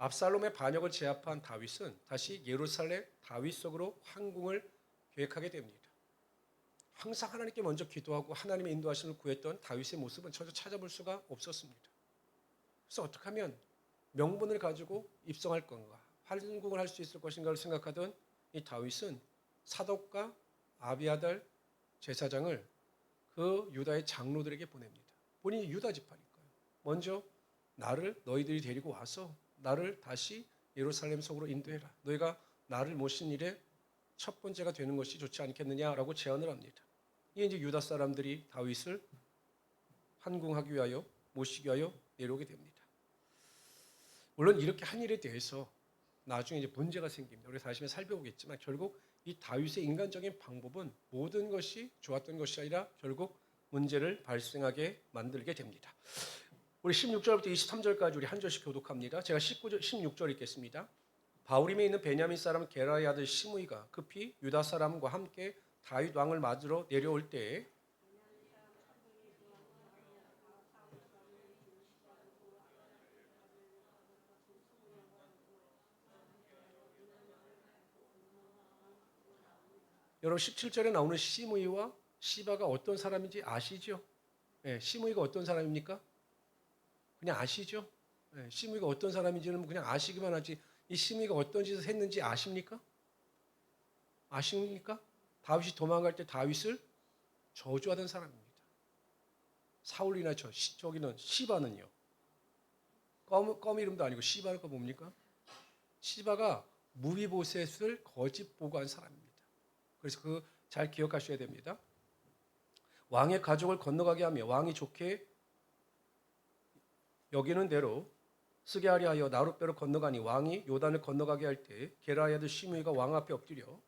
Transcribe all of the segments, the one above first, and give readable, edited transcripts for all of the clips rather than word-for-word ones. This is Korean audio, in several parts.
압살롬의 반역을 제압한 다윗은 다시 예루살렘 다윗성으로 황궁을 계획하게 됩니다. 항상 하나님께 먼저 기도하고 하나님의 인도하심을 구했던 다윗의 모습은 전혀 찾아볼 수가 없었습니다. 그래서 어떻게 하면 명분을 가지고 입성할 건가, 환궁을 할 수 있을 것인가를 생각하던 이 다윗은 사독과 아비아달 제사장을 그 유다의 장로들에게 보냅니다. 본인이 유다 지파니까요. 먼저 너희들이 데리고 와서 나를 다시 예루살렘 속으로 인도해라. 너희가 나를 모신 일에 첫 번째가 되는 것이 좋지 않겠느냐라고 제안을 합니다. 이게 이제 유다 사람들이 다윗을 환궁하기 위하여 모시기 위하여 내려오게 됩니다. 물론 이렇게 한 일에 대해서 나중에 이제 문제가 생깁니다. 우리가 다시 살펴보겠지만 결국 이 다윗의 인간적인 방법은 모든 것이 좋았던 것이 아니라 결국 문제를 발생하게 만들게 됩니다. 우리 16절부터 23절까지 우리 한 절씩 교독합니다. 제가 16절 읽겠습니다. 바후림에 있는 베냐민 사람 게라의 아들 시므이가 급히 유다 사람과 함께 다윗 왕을 맞으러 내려올 때에 여러분 17절에 나오는 시므이와 시바가 어떤 사람인지 아시죠? 네, 시므이가 어떤 사람입니까? 그냥 아시죠? 네, 시므이가 어떤 사람인지는 그냥 아시기만 하지 이 시므이가 어떤 짓을 했는지 아십니까? 아십니까? 다윗이 도망갈 때 다윗을 저주하던 사람입니다. 사울이나 저기는 시바는요. 껌 이름도 아니고 시바가 뭡니까? 시바가 무비보셋을 거짓 보고한 사람입니다. 그래서 잘 기억하셔야 됩니다. 왕의 가족을 건너가게 하며 왕이 좋게 여기는 대로 쓰게 하려 하여 나룻배로 건너가니 왕이 요단을 건너가게 할 때 게라의 아들 시므이가 왕 앞에 엎드려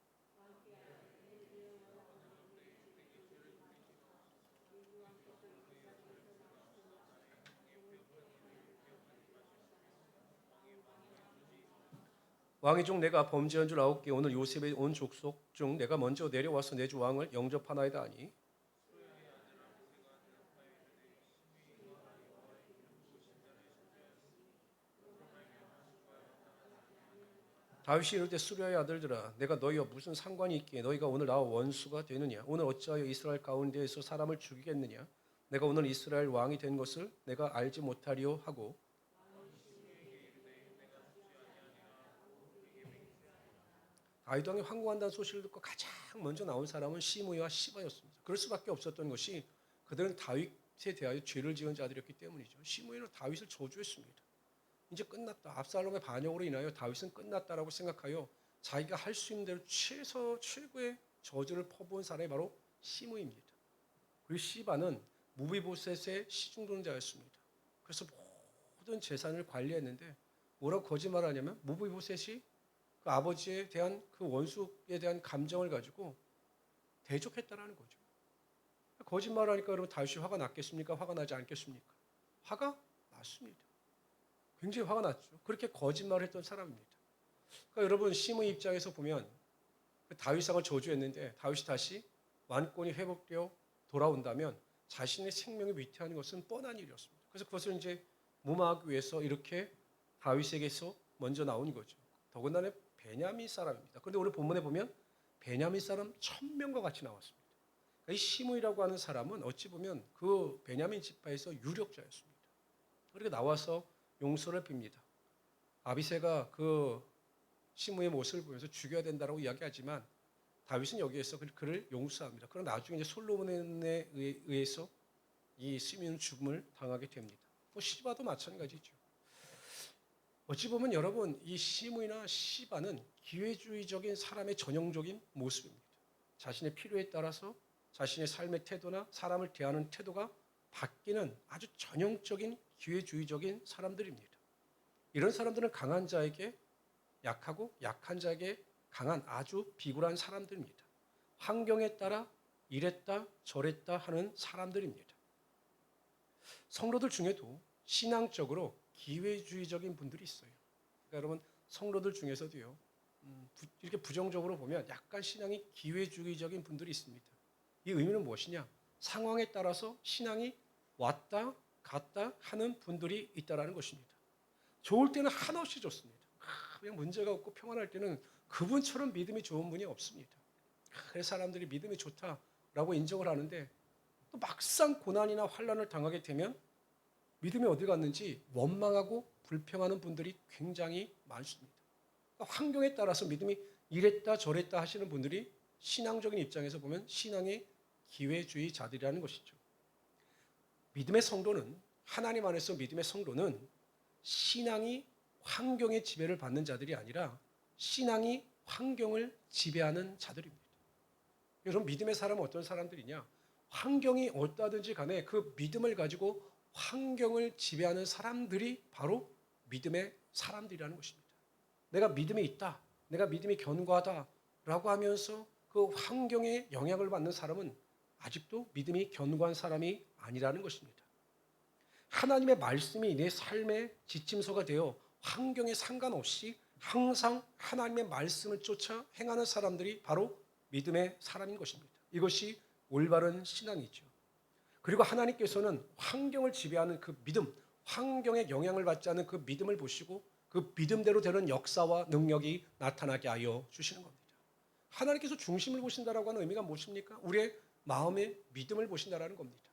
왕의 종 내가 범죄한 줄 아옵게 오늘 요셉의 온 족속 중 내가 먼저 내려와서 내 주 왕을 영접하나이다 하니 다윗이 이럴 때 수리아의 아들들아 내가 너희와 무슨 상관이 있기에 너희가 오늘 나와 원수가 되느냐 오늘 어찌하여 이스라엘 가운데에서 사람을 죽이겠느냐 내가 오늘 이스라엘 왕이 된 것을 내가 알지 못하리요 하고 다윗 왕이 황궁한다는 소식을 듣고 가장 먼저 나온 사람은 시므이와 시바였습니다. 그럴 수밖에 없었던 것이 그들은 다윗에 대하여 죄를 지은 자들이었기 때문이죠. 시므이는 다윗을 저주했습니다. 이제 끝났다. 압살롬의 반역으로 인하여 다윗은 끝났다라고 생각하여 자기가 할 수 있는 대로 최고의 저주를 퍼부은 사람이 바로 시므이입니다. 그리고 시바는 무비보셋의 시중동자였습니다. 그래서 모든 재산을 관리했는데 뭐라고 거짓말하냐면 무비보셋이 그 아버지에 대한 그 원수에 대한 감정을 가지고 대적했다라는 거죠. 거짓말하니까 그러면 다윗이 화가 났겠습니까? 화가 나지 않겠습니까? 화가 났습니다. 굉장히 화가 났죠. 그렇게 거짓말을 했던 사람입니다. 그러니까 여러분 시므이 입장에서 보면 다윗상을 저주했는데 다윗이 다시 완권이 회복되어 돌아온다면 자신의 생명을 위태하는 것은 뻔한 일이었습니다. 그래서 그것을 이제 무마하기 위해서 이렇게 다윗에게서 먼저 나온 거죠. 더군다나 베냐민 사람입니다. 그런데 오늘 본문에 보면 베냐민 사람 1000명과 같이 나왔습니다. 그러니까 이 시므이라고 하는 사람은 어찌 보면 그 베냐민 지파에서 유력자였습니다. 그렇게 나와서 용서를 빕니다. 아비새가 그 시므이의 모습을 보면서 죽여야 된다고 이야기하지만 다윗은 여기에서 그를 용서합니다. 그러나 나중에 이제 솔로몬에 의해서 이 시므이는 죽음을 당하게 됩니다. 시바도 마찬가지죠. 어찌 보면 여러분 이 시므이나 시바는 기회주의적인 사람의 전형적인 모습입니다. 자신의 필요에 따라서 자신의 삶의 태도나 사람을 대하는 태도가 바뀌는 아주 전형적인 기회주의적인 사람들입니다. 이런 사람들은 강한 자에게 약하고 약한 자에게 강한 아주 비굴한 사람들입니다. 환경에 따라 이랬다 저랬다 하는 사람들입니다. 성도들 중에도 신앙적으로 기회주의적인 분들이 있어요. 그러니까 여러분 성도들 중에서도요. 이렇게 부정적으로 보면 약간 신앙이 기회주의적인 분들이 있습니다. 이 의미는 무엇이냐? 상황에 따라서 신앙이 왔다 갔다 하는 분들이 있다라는 것입니다. 좋을 때는 한없이 좋습니다. 그냥 문제가 없고 평안할 때는 그분처럼 믿음이 좋은 분이 없습니다. 그래서 사람들이 믿음이 좋다라고 인정을 하는데 또 막상 고난이나 환난을 당하게 되면 믿음이 어디 갔는지 원망하고 불평하는 분들이 굉장히 많습니다. 그러니까 환경에 따라서 믿음이 이랬다 저랬다 하시는 분들이 신앙적인 입장에서 보면 신앙의 기회주의자들이라는 것이죠. 믿음의 성도는, 하나님 안에서 믿음의 성도는 신앙이 환경의 지배를 받는 자들이 아니라 신앙이 환경을 지배하는 자들입니다. 여러분, 믿음의 사람은 어떤 사람들이냐? 환경이 어떠하든지 간에 그 믿음을 가지고 환경을 지배하는 사람들이 바로 믿음의 사람들이라는 것입니다. 내가 믿음이 있다, 내가 믿음이 견고하다라고 하면서 그 환경에 영향을 받는 사람은 아직도 믿음이 견고한 사람이 아니라는 것입니다. 하나님의 말씀이 내 삶의 지침서가 되어 환경에 상관없이 항상 하나님의 말씀을 쫓아 행하는 사람들이 바로 믿음의 사람인 것입니다. 이것이 올바른 신앙이죠. 그리고 하나님께서는 환경을 지배하는 그 믿음, 환경에 영향을 받지 않는 그 믿음을 보시고 그 믿음대로 되는 역사와 능력이 나타나게 하여 주시는 겁니다. 하나님께서 중심을 보신다라고 하는 의미가 무엇입니까? 우리의 마음의 믿음을 보신다라는 겁니다.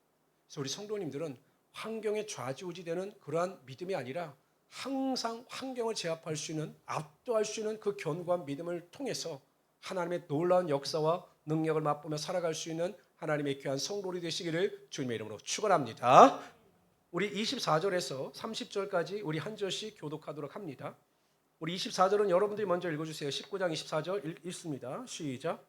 그래서 우리 성도님들은 환경에 좌지우지되는 그러한 믿음이 아니라 항상 환경을 제압할 수 있는, 압도할 수 있는 그 견고한 믿음을 통해서 하나님의 놀라운 역사와 능력을 맛보며 살아갈 수 있는 하나님의 귀한 성도들이 되시기를 주님의 이름으로 축원합니다. 우리 24절에서 30절까지 우리 한 절씩 교독하도록 합니다. 우리 24절은 여러분들이 먼저 읽어주세요. 19장 24절 읽습니다. 시작.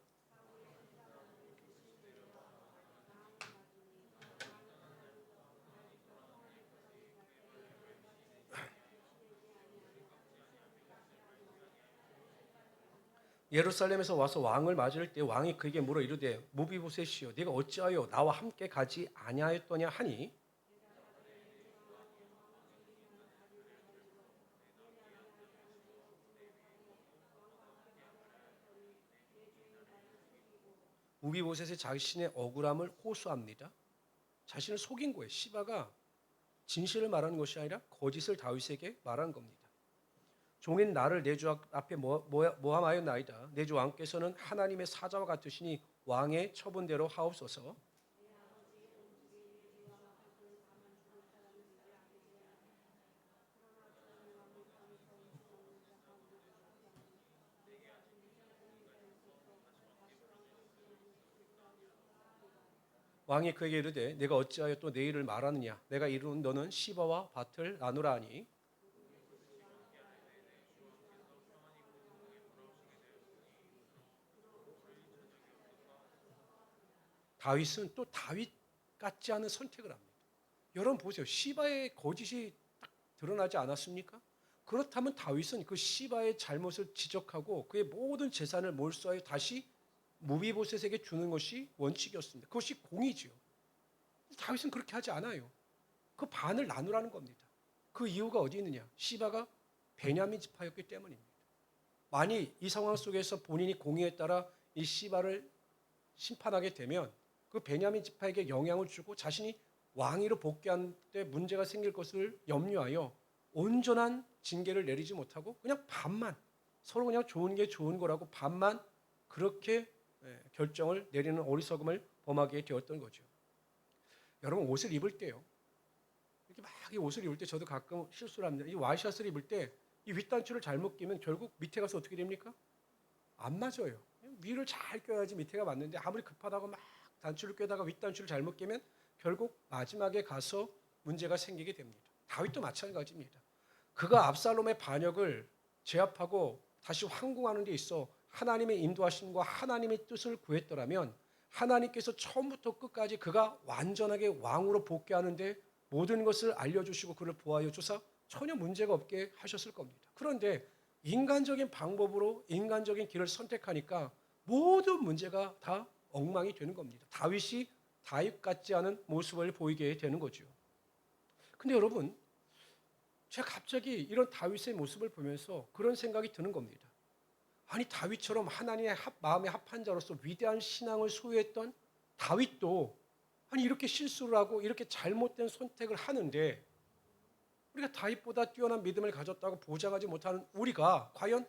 예루살렘에서 와서 왕을 맞을 때 왕이 그에게 물어 이르되 무비보셋이여 네가 어찌하여 나와 함께 가지 아니하였더냐 하니 무비보셋의 자신의 억울함을 호소합니다. 자신을 속인 거예요. 시바가 진실을 말하는 것이 아니라 거짓을 다윗에게 말한 겁니다. 종인 나를 내 주 앞에 모함하였나이다. 내 주 왕께서는 하나님의 사자와 같으시니 왕의 처분대로 하옵소서. 왕이 그에게 이르되 내가 어찌하여 또 내 일을 말하느냐? 내가 이룬 너는 시바와 밭을 나누라 하니 다윗은 또 다윗 같지 않은 선택을 합니다. 여러분 보세요. 시바의 거짓이 딱 드러나지 않았습니까? 그렇다면 다윗은 그 시바의 잘못을 지적하고 그의 모든 재산을 몰수하여 다시 무비보셋에게 주는 것이 원칙이었습니다. 그것이 공의지요. 다윗은 그렇게 하지 않아요. 그 반을 나누라는 겁니다. 그 이유가 어디 있느냐? 시바가 베냐민 지파였기 때문입니다. 만일 이 상황 속에서 본인이 공의에 따라 이 시바를 심판하게 되면 그 베냐민 지파에게 영향을 주고 자신이 왕위로 복귀한 때 문제가 생길 것을 염려하여 온전한 징계를 내리지 못하고 그냥 반만 서로 그냥 좋은 게 좋은 거라고 반만 그렇게 결정을 내리는 어리석음을 범하게 되었던 거죠. 여러분 옷을 입을 때요. 이렇게 막 이 옷을 입을 때 저도 가끔 실수를 합니다. 이 와이셔츠를 입을 때 이 윗단추를 잘못 끼면 결국 밑에 가서 어떻게 됩니까? 안 맞아요. 위를 잘 껴야지 밑에가 맞는데 아무리 급하다고 막 단추를 꿰다가 윗단추를 잘못 끼면 결국 마지막에 가서 문제가 생기게 됩니다. 다윗도 마찬가지입니다. 그가 압살롬의 반역을 제압하고 다시 황궁하는 데 있어 하나님의 인도하심과 하나님의 뜻을 구했더라면 하나님께서 처음부터 끝까지 그가 완전하게 왕으로 복귀하는데 모든 것을 알려주시고 그를 보호하여 주사 전혀 문제가 없게 하셨을 겁니다. 그런데 인간적인 방법으로 인간적인 길을 선택하니까 모든 문제가 다 엉망이 되는 겁니다. 다윗이 다윗 같지 않은 모습을 보이게 되는 거죠. 근데 여러분, 제가 갑자기 이런 다윗의 모습을 보면서 그런 생각이 드는 겁니다. 아니 다윗처럼 하나님의 마음에 합한 자로서 위대한 신앙을 소유했던 다윗도 아니 이렇게 실수를 하고 이렇게 잘못된 선택을 하는데 우리가 다윗보다 뛰어난 믿음을 가졌다고 보장하지 못하는 우리가 과연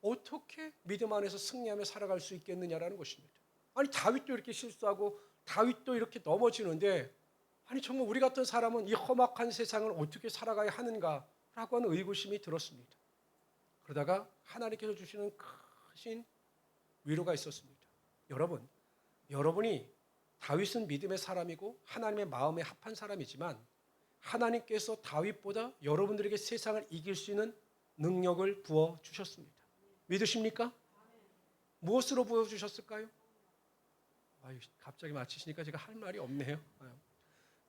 어떻게 믿음 안에서 승리하며 살아갈 수 있겠느냐라는 것입니다. 아니 다윗도 이렇게 실수하고 다윗도 이렇게 넘어지는데 아니 정말 우리 같은 사람은 이 험악한 세상을 어떻게 살아가야 하는가라고 하는 의구심이 들었습니다. 그러다가 하나님께서 주시는 크신 위로가 있었습니다. 여러분이 다윗은 믿음의 사람이고 하나님의 마음에 합한 사람이지만 하나님께서 다윗보다 여러분들에게 세상을 이길 수 있는 능력을 부어 주셨습니다. 믿으십니까? 무엇으로 부어 주셨을까요? 갑자기 마치시니까 제가 할 말이 없네요.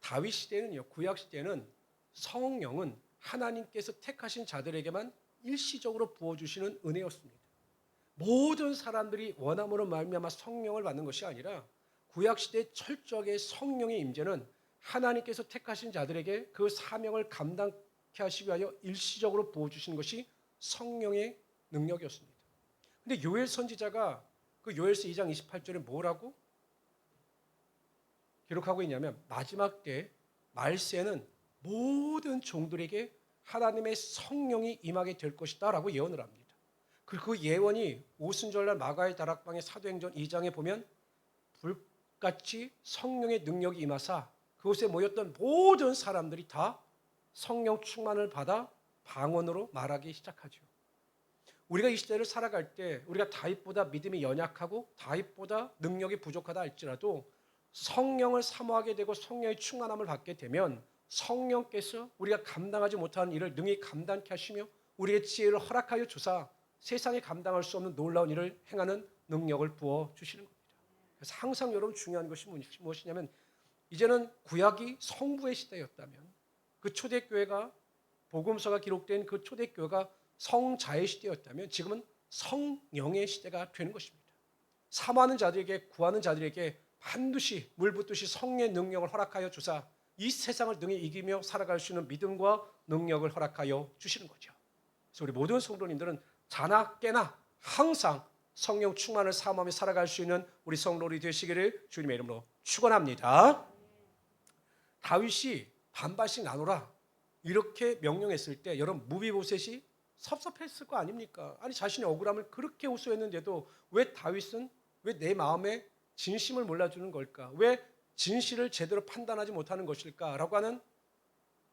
다윗 시대는요, 구약 시대는 성령은 하나님께서 택하신 자들에게만 일시적으로 부어 주시는 은혜였습니다. 모든 사람들이 원함으로 말미암아 성령을 받는 것이 아니라 구약 시대 철저하게 성령의 임재는 하나님께서 택하신 자들에게 그 사명을 감당케 하시기 위하여 일시적으로 부어 주시는 것이 성령의 능력이었습니다. 근데 요엘 선지자가 그 요엘서 2장 28절에 뭐라고 기록하고 있냐면 마지막 때 말세는 모든 종들에게 하나님의 성령이 임하게 될 것이다 라고 예언을 합니다. 그리고 그 예언이 오순절날 마가의 다락방의 사도행전 2장에 보면 불같이 성령의 능력이 임하사 그곳에 모였던 모든 사람들이 다 성령 충만을 받아 방언으로 말하기 시작하죠. 우리가 이 시대를 살아갈 때 우리가 다윗보다 믿음이 연약하고 다윗보다 능력이 부족하다 할지라도 성령을 사모하게 되고 성령의 충만함을 받게 되면 성령께서 우리가 감당하지 못하는 일을 능히 감당케 하시며 우리의 지혜를 허락하여 주사 세상에 감당할 수 없는 놀라운 일을 행하는 능력을 부어 주시는 겁니다. 그래서 항상 여러분 중요한 것이 무엇이냐면 이제는 구약이 성부의 시대였다면 그 초대교회가 복음서가 기록된 그 초대교회가 성자의 시대였다면 지금은 성령의 시대가 되는 것입니다. 사모하는 자들에게 구하는 자들에게 반드시 물붓듯이 성령의 능력을 허락하여 주사 이 세상을 능히 이기며 살아갈 수 있는 믿음과 능력을 허락하여 주시는 거죠. 그래서 우리 모든 성도님들은 자나 깨나 항상 성령 충만을 사모하며 살아갈 수 있는 우리 성도들이 되시기를 주님의 이름으로 축원합니다. 다윗이 반반씩 나누라 이렇게 명령했을 때 여러분 무비보셋이 섭섭했을 거 아닙니까? 아니 자신의 억울함을 그렇게 호소했는데도 왜 다윗은 왜 내 마음에 진심을 몰라주는 걸까? 왜 진실을 제대로 판단하지 못하는 것일까라고 하는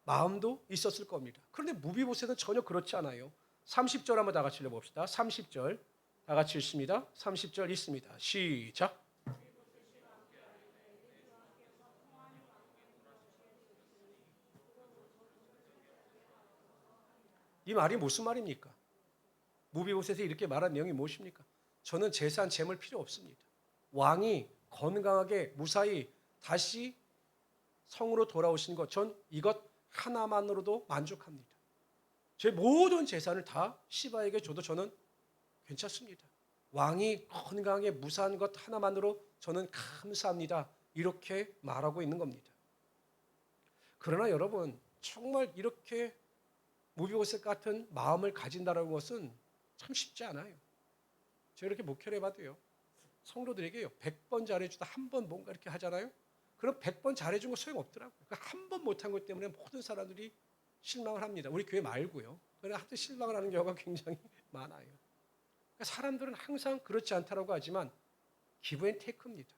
마음도 있었을 겁니다. 그런데 무비보셋은 전혀 그렇지 않아요. 30절 한번 다 같이 읽어봅시다. 30절 다 같이 읽습니다. 30절 읽습니다. 시작. 이 말이 무슨 말입니까? 무비보셋이 이렇게 말한 내용이 무엇입니까? 저는 재산, 재물 필요 없습니다. 왕이 건강하게 무사히 다시 성으로 돌아오신 것, 전 이것 하나만으로도 만족합니다. 제 모든 재산을 다 시바에게 줘도 저는 괜찮습니다. 왕이 건강하게 무사한 것 하나만으로 저는 감사합니다. 이렇게 말하고 있는 겁니다. 그러나 여러분 정말 이렇게 무비보셋 같은 마음을 가진다는 것은 참 쉽지 않아요. 제가 이렇게 목회를 해봐도요. 성도들에게요. 100번 잘해주다 한 번 뭔가 이렇게 하잖아요. 그럼 100번 잘해준 거 소용없더라고요. 그러니까 한 번 못한 것 때문에 모든 사람들이 실망을 합니다. 우리 교회 말고요. 그러나 하여튼 실망을 하는 경우가 굉장히 많아요. 그러니까 사람들은 항상 그렇지 않다라고 하지만 기브 앤 테이크입니다.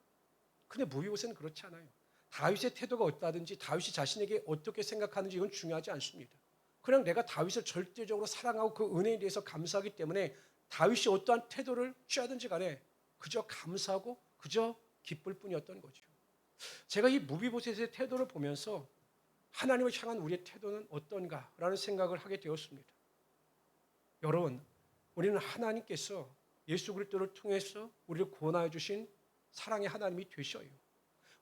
근데 무비보셋은 그렇지 않아요. 다윗의 태도가 어떠하든지 다윗이 자신에게 어떻게 생각하는지 이건 중요하지 않습니다. 그냥 내가 다윗을 절대적으로 사랑하고 그 은혜에 대해서 감사하기 때문에 다윗이 어떠한 태도를 취하든지 간에 그저 감사하고 그저 기쁠 뿐이었던 거죠. 제가 이 무비보셋의 태도를 보면서 하나님을 향한 우리의 태도는 어떤가라는 생각을 하게 되었습니다. 여러분, 우리는 하나님께서 예수 그리스도를 통해서 우리를 구원하여 주신 사랑의 하나님이 되셔요.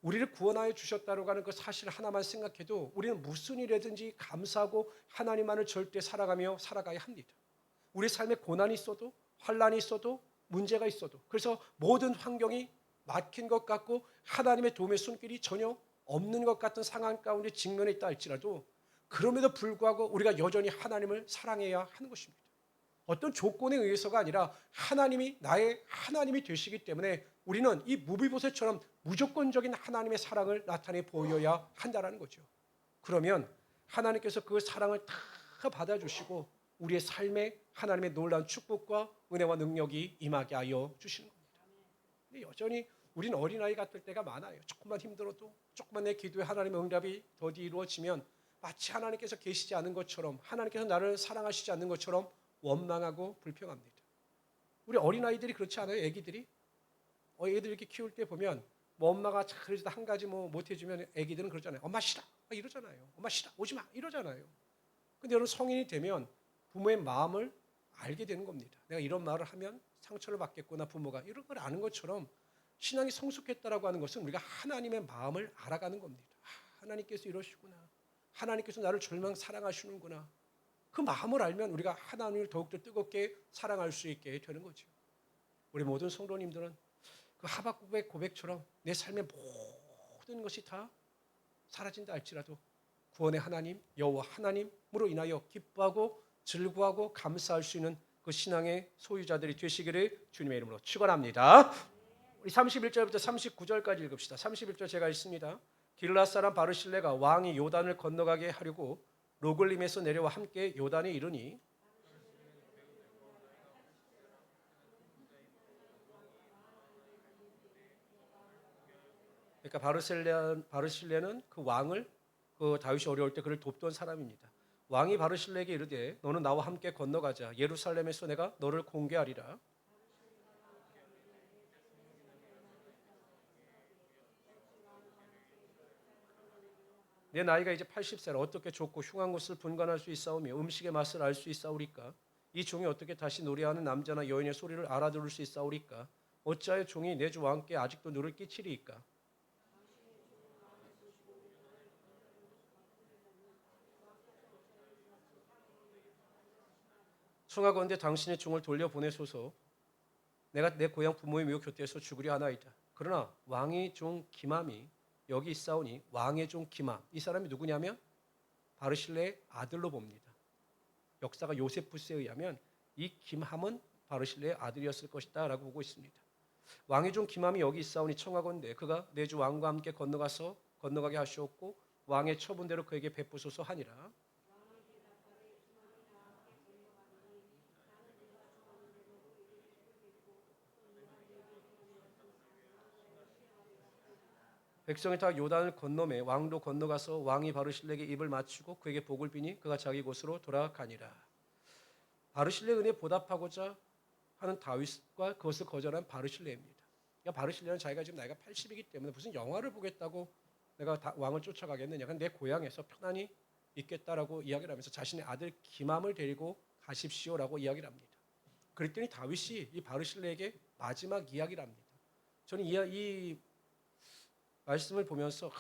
우리를 구원하여 주셨다고 하는 그 사실 하나만 생각해도 우리는 무슨 일이든지 감사하고 하나님만을 절대 살아가며 살아가야 합니다. 우리 삶에 고난이 있어도 환난이 있어도 문제가 있어도 그래서 모든 환경이 막힌 것 같고 하나님의 도움의 손길이 전혀 없는 것 같은 상황 가운데 직면해 있다 할지라도 그럼에도 불구하고 우리가 여전히 하나님을 사랑해야 하는 것입니다. 어떤 조건에 의해서가 아니라 하나님이 나의 하나님이 되시기 때문에 우리는 이 무비보셋처럼 무조건적인 하나님의 사랑을 나타내 보여야 한다는 거죠. 그러면 하나님께서 그 사랑을 다 받아주시고 우리의 삶에 하나님의 놀라운 축복과 은혜와 능력이 임하게 하여 주시는 겁니다. 근데 여전히 우리는 어린아이 같을 때가 많아요. 조금만 힘들어도, 조금만 내 기도에 하나님의 응답이 더디 이루어지면 마치 하나님께서 계시지 않은 것처럼, 하나님께서 나를 사랑하시지 않는 것처럼 원망하고 불평합니다. 우리 어린아이들이 그렇지 않아요? 애기들이? 애들 이렇게 키울 때 보면 뭐 엄마가 그래도 한 가지 뭐 못해주면 애기들은 그러잖아요. 엄마 싫어 이러잖아요. 엄마 싫어 오지 마 이러잖아요. 근데 여러분 성인이 되면 부모의 마음을 알게 되는 겁니다. 내가 이런 말을 하면 상처를 받겠구나 부모가 이런 걸 아는 것처럼 신앙이 성숙했다라고 하는 것은 우리가 하나님의 마음을 알아가는 겁니다. 하나님께서 이러시구나. 하나님께서 나를 절망 사랑하시는구나. 그 마음을 알면 우리가 하나님을 더욱더 뜨겁게 사랑할 수 있게 되는 거죠. 우리 모든 성도님들은 그 하박국의 고백처럼 내 삶의 모든 것이 다 사라진다 할지라도 구원의 하나님 여호와 하나님으로 인하여 기뻐하고 즐거워하고 감사할 수 있는 그 신앙의 소유자들이 되시기를 주님의 이름으로 축원합니다. 우리 31절부터 39절까지 읽읍시다. 31절 제가 읽습니다. 길앗 사람 바르실레가 왕이 요단을 건너가게 하려고 로글림에서 내려와 함께 요단에 이르니 그러니까 바르실레는 그 왕을 그 다윗이 어려울 때 그를 돕던 사람입니다. 왕이 바르실레에게 이르되 너는 나와 함께 건너가자. 예루살렘에서 내가 너를 공개하리라. 내 나이가 이제 80세라 어떻게 좁고 흉한 곳을 분간할 수 있사오며 음식의 맛을 알 수 있사오리까? 이 종이 어떻게 다시 노래하는 남자나 여인의 소리를 알아들을 수 있사오리까? 어찌하여 종이 내 주 왕께 아직도 누를 끼치리이까? 청하건대 당신의 종을 돌려보내소서. 내가 내 고향 부모의 묘 곁에서 죽으려 하나이다. 그러나 왕의 종 기맘이 여기 있사오니 왕의 종 기맘 이 사람이 누구냐면 바르실레의 아들로 봅니다. 역사가 요세푸스에 의하면 이 김함은 바르실레의 아들이었을 것이다 라고 보고 있습니다. 왕의 종 기맘이 여기 있사오니 청하건대 그가 내 주 왕과 함께 건너가게 하시옵고 왕의 처분대로 그에게 베푸소서 하니라. 백성이 다 요단을 건너매 왕도 건너가서 왕이 바르실레에게 입을 맞추고 그에게 복을 비니 그가 자기 곳으로 돌아가니라. 바르실레의 은혜에 보답하고자 하는 다윗과 그것을 거절한 바르실레입니다. 그러니까 바르실레는 자기가 지금 나이가 80이기 때문에 무슨 영화를 보겠다고 내가 왕을 쫓아가겠느냐. 내 고향에서 편안히 있겠다라고 이야기를 하면서 자신의 아들 기맘을 데리고 가십시오라고 이야기를 합니다. 그랬더니 다윗이 이 바르실레에게 마지막 이야기를 합니다. 저는 이 말씀을 보면서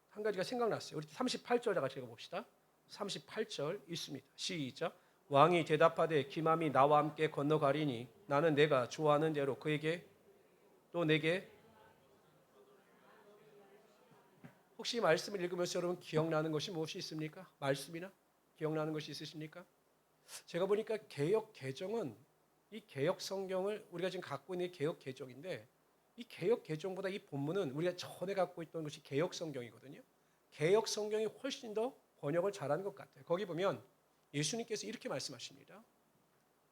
한 가지가 생각났어요. 우리 38절 같이 읽어봅시다. 38절 있습니다. 시작. 왕이 대답하되 기맘이 나와 함께 건너가리니 나는 내가 좋아하는 대로 그에게 또 내게 혹시 말씀을 읽으면서 여러분 기억나는 것이 무엇이 있습니까? 말씀이나 기억나는 것이 있으십니까? 제가 보니까 개역 개정은 이 개역 성경을 우리가 지금 갖고 있는 개역 개정인데 이 개역 개정보다 이 본문은 우리가 전에 갖고 있던 것이 개역 성경이거든요. 개역 성경이 훨씬 더 번역을 잘하는 것 같아요. 거기 보면 예수님께서 이렇게 말씀하십니다.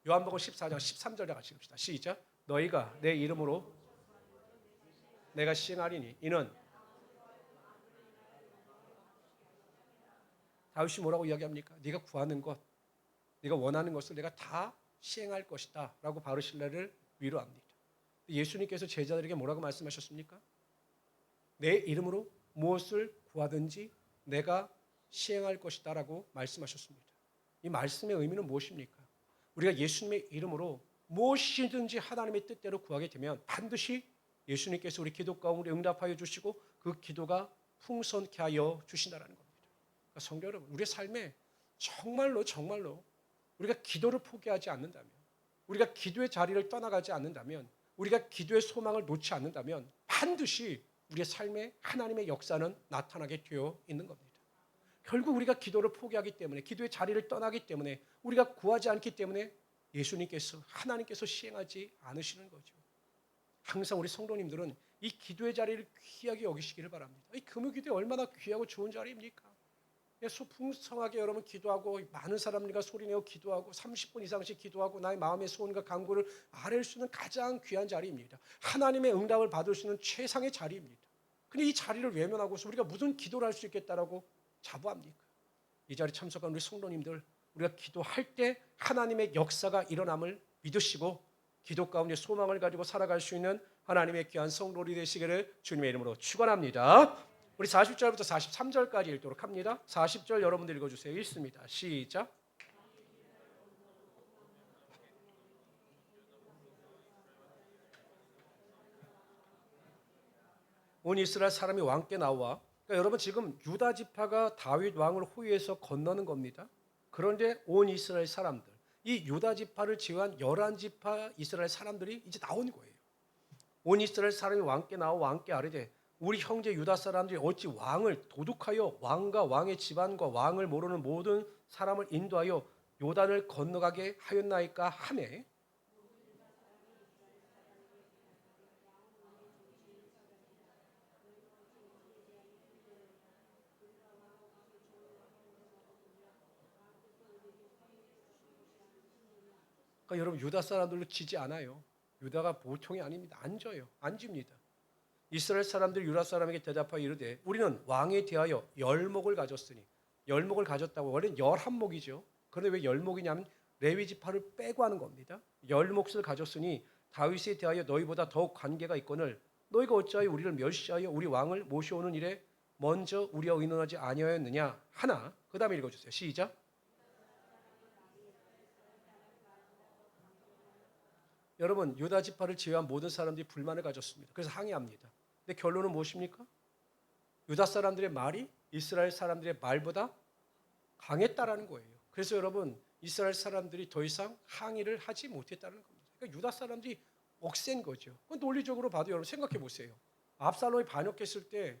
요한복음 14장 13절 같이 읽읍시다. 시작. 너희가 내 이름으로 내가 시행하리니 이는 다윗이 뭐라고 이야기합니까? 네가 구하는 것, 네가 원하는 것을 내가 다 시행할 것이다 라고 바르실레를 위로합니다. 예수님께서 제자들에게 뭐라고 말씀하셨습니까? 내 이름으로 무엇을 구하든지 내가 시행할 것이다 라고 말씀하셨습니다. 이 말씀의 의미는 무엇입니까? 우리가 예수님의 이름으로 무엇이든지 하나님의 뜻대로 구하게 되면 반드시 예수님께서 우리 기도 가운데 응답하여 주시고 그 기도가 풍성케 하여 주신다는 겁니다. 그러니까 성도 여러분, 우리의 삶에 정말로 우리가 기도를 포기하지 않는다면, 우리가 기도의 자리를 떠나가지 않는다면, 우리가 기도의 소망을 놓지 않는다면 반드시 우리의 삶에 하나님의 역사는 나타나게 되어 있는 겁니다. 결국 우리가 기도를 포기하기 때문에, 기도의 자리를 떠나기 때문에, 우리가 구하지 않기 때문에 예수님께서, 하나님께서 시행하지 않으시는 거죠. 항상 우리 성도님들은 이 기도의 자리를 귀하게 여기시기를 바랍니다. 이 금요기도에 얼마나 귀하고 좋은 자리입니까? 풍성하게 여러분 기도하고 많은 사람들과 소리내어 기도하고 30분 이상씩 기도하고 나의 마음의 소원과 간구를 아뢰을 수 있는 가장 귀한 자리입니다. 하나님의 응답을 받을 수 있는 최상의 자리입니다. 근데 이 자리를 외면하고서 우리가 무슨 기도를 할 수 있겠다라고 자부합니까? 이 자리에 참석한 우리 성도님들, 우리가 기도할 때 하나님의 역사가 일어남을 믿으시고 기도 가운데 소망을 가지고 살아갈 수 있는 하나님의 귀한 성도들이 되시기를 주님의 이름으로 축원합니다. 우리 40절부터 43절까지 읽도록 합니다. 40절 여러분들 읽어주세요. 읽습니다. 시작. 온 이스라엘 사람이 왕께 나와, 그러니까 여러분 지금 유다 지파가 다윗 왕을 호위해서 건너는 겁니다. 그런데 온 이스라엘 사람들, 이 유다 지파를 제외한 11지파 이스라엘 사람들이 이제 나온 거예요. 온 이스라엘 사람이 왕께 나와 왕께 아뢰되 우리 형제 유다 사람들이 어찌 왕을 도둑하여 왕과 왕의 집안과 왕을 모르는 모든 사람을 인도하여 요단을 건너가게 하였나이까 하매. 그러니까 여러분 유다 사람들로 지지 않아요. 유다가 보통이 아닙니다. 안 져요. 안 집니다. 이스라엘 사람들이 유다 사람에게 대답하여 이르되 우리는 왕에 대하여 열목을 가졌으니, 열목을 가졌다고 원래는 11목이죠. 그런데 왜 열목이냐면 레위 지파를 빼고 하는 겁니다. 열목을 가졌으니 다윗에 대하여 너희보다 더욱 관계가 있거늘 너희가 어찌하여 우리를 멸시하여 우리 왕을 모셔오는 일에 먼저 우리와 의논하지 아니하였느냐 하나. 그 다음에 읽어주세요. 시작. 여러분 유다 지파를 제외한 모든 사람들이 불만을 가졌습니다. 그래서 항의합니다. 근데 결론은 무엇입니까? 유다 사람들의 말이 이스라엘 사람들의 말보다 강했다라는 거예요. 그래서 여러분 이스라엘 사람들이 더 이상 항의를 하지 못했다는 겁니다. 그러니까 유다 사람들이 억센 거죠. 논리적으로 봐도 여러분 생각해 보세요. 압살롬이 반역했을 때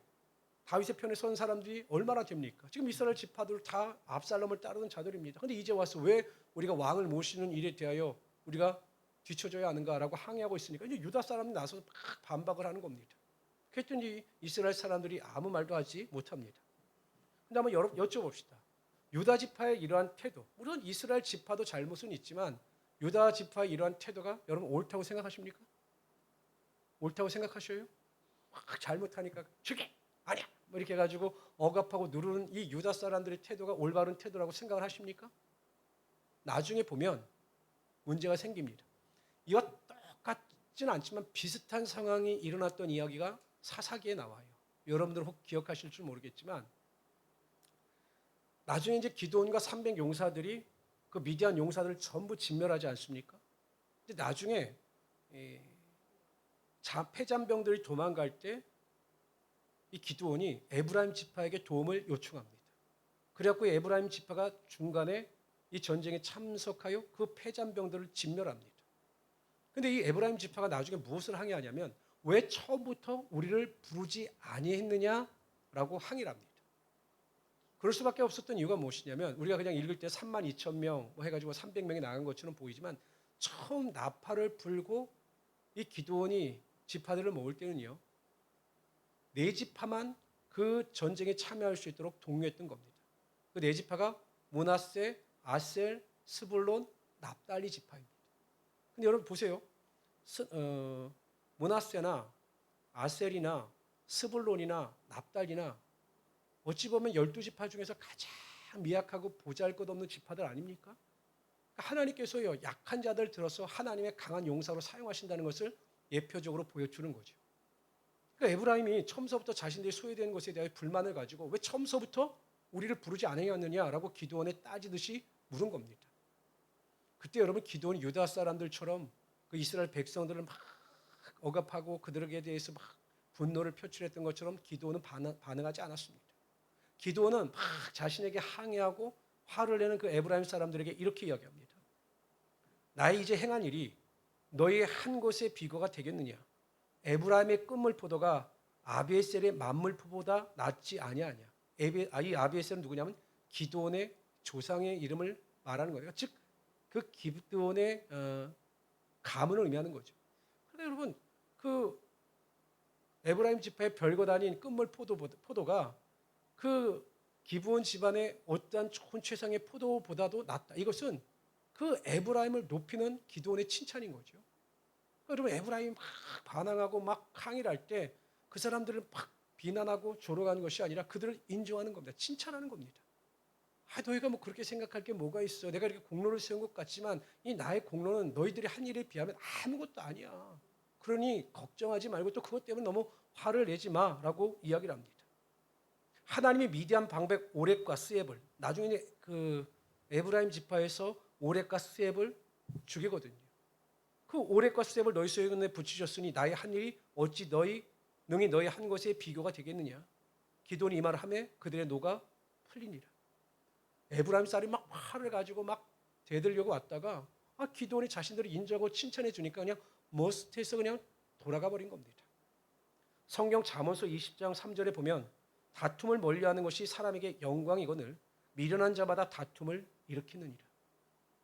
다윗의 편에 선 사람들이 얼마나 됩니까? 지금 이스라엘 지파들 다 압살롬을 따르는 자들입니다. 그런데 이제 와서 왜 우리가 왕을 모시는 일에 대하여 우리가 뒤쳐져야 하는가라고 항의하고 있으니까 이제 유다 사람이 나서서 막 반박을 하는 겁니다. 그랬더니 이스라엘 사람들이 아무 말도 하지 못합니다. 근데 한번 여쭤봅시다. 유다 지파의 이러한 태도, 물론 이스라엘 지파도 잘못은 있지만 유다 지파의 이러한 태도가 여러분 옳다고 생각하십니까? 옳다고 생각하셔요? 막 잘못하니까 죽여! 아니야! 뭐 이렇게 해가지고 억압하고 누르는 이 유다 사람들의 태도가 올바른 태도라고 생각을 하십니까? 나중에 보면 문제가 생깁니다. 이와 똑같지는 않지만 비슷한 상황이 일어났던 이야기가 사사기에 나와요. 여러분들 혹 기억하실 줄 모르겠지만 나중에 이제 기드온과 300 용사들이 그 미디안 용사들을 전부 진멸하지 않습니까? 근데 나중에 패잔병들이 도망갈 때 이 기드온이 에브라임 지파에게 도움을 요청합니다. 그래갖고 에브라임 지파가 중간에 이 전쟁에 참석하여 그 패잔병들을 진멸합니다. 근데 이 에브라임 지파가 나중에 무엇을 항의하냐면 왜 처음부터 우리를 부르지 아니했느냐라고 항의를 합니다. 그럴 수밖에 없었던 이유가 무엇이냐면 우리가 그냥 읽을 때 32,000명 뭐 해가지고 300명이 나간 것처럼 보이지만 처음 나팔을 불고 이 기드온이 지파들을 모을 때는요 4지파만 그 전쟁에 참여할 수 있도록 독려했던 겁니다. 그 4지파가 므낫세, 아셀, 스불론, 납달리 지파입니다. 근데 여러분 보세요. 므낫세나 아셀이나 스불론이나 납달리나 어찌 보면 12지파 중에서 가장 미약하고 보잘것없는 지파들 아닙니까? 하나님께서요 약한 자들 들어서 하나님의 강한 용사로 사용하신다는 것을 예표적으로 보여주는 거죠. 그러니까 에브라임이 처음서부터 자신들이 소외된 것에 대해 불만을 가지고 왜 처음서부터 우리를 부르지 않았느냐라고 기드온에 따지듯이 물은 겁니다. 그때 여러분 기드온이 유다 사람들처럼 그 이스라엘 백성들을 막 억압하고 그들에게 대해서 막 분노를 표출했던 것처럼 기드온은 반응하지 않았습니다. 기드온은 막 자신에게 항의하고 화를 내는 그 에브라임 사람들에게 이렇게 이야기합니다. 나의 이제 행한 일이 너희의 한 곳의 비거가 되겠느냐? 에브라임의 끝물포도가 아비에셀의 만물포보다 낫지 아니하냐? 이 아비에셀은 누구냐면 기드온의 조상의 이름을 말하는 거예요. 즉 그 기드온의 가문을 의미하는 거죠. 그런데 여러분 그 에브라임 지파의 별거 다닌 끝물 포도가 그 기브온 집안의 어떠한 좋은 최상의 포도보다도 낫다. 이것은 그 에브라임을 높이는 기드온의 칭찬인 거죠. 여러분, 에브라임이 막 반항하고 막 항의를 할 때 그 사람들을 막 비난하고 조롱하는 것이 아니라 그들을 인정하는 겁니다. 칭찬하는 겁니다. 너희가 뭐 그렇게 생각할 게 뭐가 있어. 내가 이렇게 공로를 세운 것 같지만 이 나의 공로는 너희들이 한 일에 비하면 아무것도 아니야. 그러니 걱정하지 말고 또 그것 때문에 너무 화를 내지 마라고 이야기를 합니다. 하나님이 미디안 방백 오렉과 스앱을 나중에 그 에브라임 지파에서 오렉과 스앱을 죽이거든요. 그 오렉과 스앱을 너희 손에 붙이셨으니 나의 한 일이 어찌 능히 너희 한 것에 비교가 되겠느냐. 기드온이 이 말을 하매 그들의 노가 풀리니라. 에브라임 쌀이 막 화를 가지고 막 대들려고 왔다가 기드온이 자신들을 인정하고 칭찬해 주니까 그냥 머스트해서 그냥 돌아가 버린 겁니다. 성경 잠언서 20장 3절에 보면 다툼을 멀리하는 것이 사람에게 영광이거늘 미련한 자마다 다툼을 일으키느니라.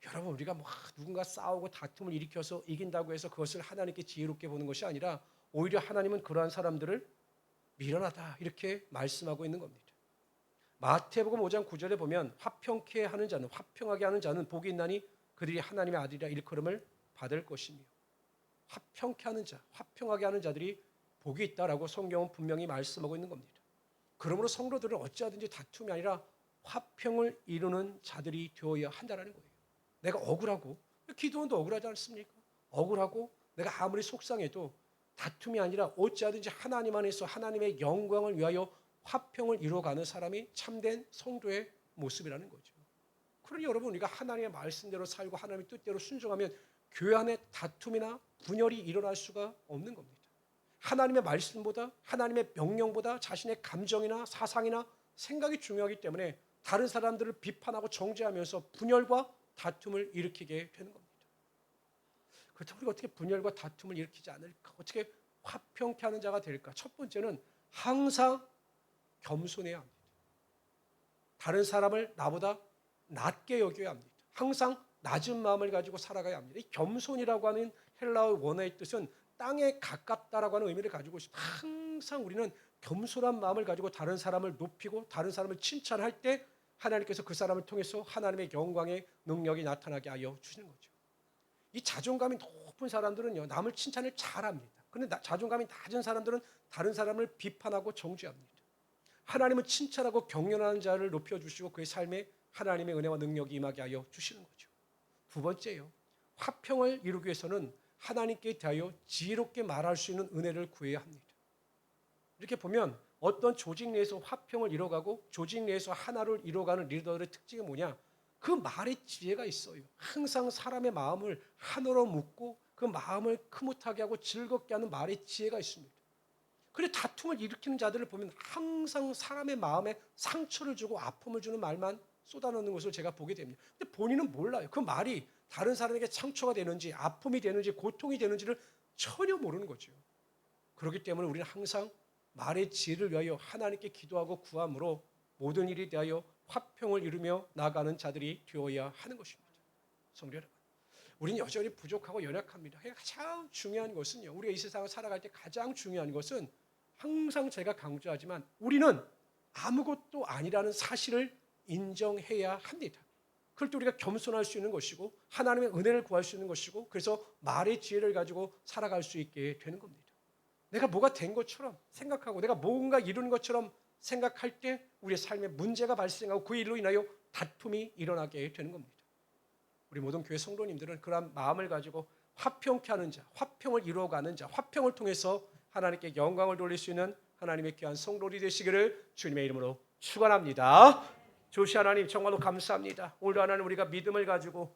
여러분, 우리가 뭐 누군가 싸우고 다툼을 일으켜서 이긴다고 해서 그것을 하나님께 지혜롭게 보는 것이 아니라 오히려 하나님은 그러한 사람들을 미련하다 이렇게 말씀하고 있는 겁니다. 마태복음 5장 9절에 보면 화평케 하는 자는 화평하게 하는 자는 복이 있나니 그들이 하나님의 아들이라 일컬음을 받을 것이며 화평케 하는 자, 화평하게 하는 자들이 복이 있다라고 성경은 분명히 말씀하고 있는 겁니다. 그러므로 성도들은 어찌하든지 다툼이 아니라 화평을 이루는 자들이 되어야 한다는 거예요. 내가 억울하고 기도원도 억울하지 않습니까? 억울하고 내가 아무리 속상해도 다툼이 아니라 어찌하든지 하나님 안에서 하나님의 영광을 위하여 화평을 이루어가는 사람이 참된 성도의 모습이라는 거죠. 그러니 여러분, 우리가 하나님의 말씀대로 살고 하나님의 뜻대로 순종하면 교회 안에 다툼이나 분열이 일어날 수가 없는 겁니다. 하나님의 말씀보다 하나님의 명령보다 자신의 감정이나 사상이나 생각이 중요하기 때문에 다른 사람들을 비판하고 정죄하면서 분열과 다툼을 일으키게 되는 겁니다. 그렇다면 우리가 어떻게 분열과 다툼을 일으키지 않을까? 어떻게 화평케 하는 자가 될까? 첫 번째는 항상 겸손해야 합니다. 다른 사람을 나보다 낮게 여겨야 합니다. 항상 낮은 마음을 가지고 살아가야 합니다. 이 겸손이라고 하는 헬라어 원어의 뜻은 땅에 가깝다라고 하는 의미를 가지고 있습니다. 항상 우리는 겸손한 마음을 가지고 다른 사람을 높이고 다른 사람을 칭찬할 때 하나님께서 그 사람을 통해서 하나님의 영광의 능력이 나타나게 하여 주시는 거죠. 이 자존감이 높은 사람들은요, 남을 칭찬을 잘합니다. 그런데 자존감이 낮은 사람들은 다른 사람을 비판하고 정죄합니다. 하나님은 칭찬하고 경륜하는 자를 높여주시고 그의 삶에 하나님의 은혜와 능력이 임하게 하여 주시는 거죠. 두 번째요, 화평을 이루기 위해서는 하나님께 대하여 지혜롭게 말할 수 있는 은혜를 구해야 합니다. 이렇게 보면 어떤 조직 내에서 화평을 이뤄가고 조직 내에서 하나를 이뤄가는 리더들의 특징이 뭐냐? 그 말에 지혜가 있어요. 항상 사람의 마음을 하나로 묶고 그 마음을 흐뭇하게 하고 즐겁게 하는 말에 지혜가 있습니다. 그런데 다툼을 일으키는 자들을 보면 항상 사람의 마음에 상처를 주고 아픔을 주는 말만 쏟아놓는 것을 제가 보게 됩니다. 근데 본인은 몰라요. 그 말이 다른 사람에게 상처가 되는지 아픔이 되는지 고통이 되는지를 전혀 모르는 거죠. 그렇기 때문에 우리는 항상 말의 지혜를 위하여 하나님께 기도하고 구함으로 모든 일에 대하여 화평을 이루며 나아가는 자들이 되어야 하는 것입니다. 성도 여러분, 우리는 여전히 부족하고 연약합니다. 가장 중요한 것은요, 우리가 이 세상을 살아갈 때 가장 중요한 것은 항상 제가 강조하지만 우리는 아무것도 아니라는 사실을 인정해야 합니다. 그럴 때 우리가 겸손할 수 있는 것이고 하나님의 은혜를 구할 수 있는 것이고 그래서 말의 지혜를 가지고 살아갈 수 있게 되는 겁니다. 내가 뭐가 된 것처럼 생각하고 내가 뭔가 이루는 것처럼 생각할 때 우리의 삶에 문제가 발생하고 그 일로 인하여 다툼이 일어나게 되는 겁니다. 우리 모든 교회 성도님들은 그러한 마음을 가지고 화평케 하는 자, 화평을 이루어가는 자, 화평을 통해서 하나님께 영광을 돌릴 수 있는 하나님의 귀한 성도들이 되시기를 주님의 이름으로 축원합니다. 조시 하나님, 정말로 감사합니다. 오늘도 하나님 우리가 믿음을 가지고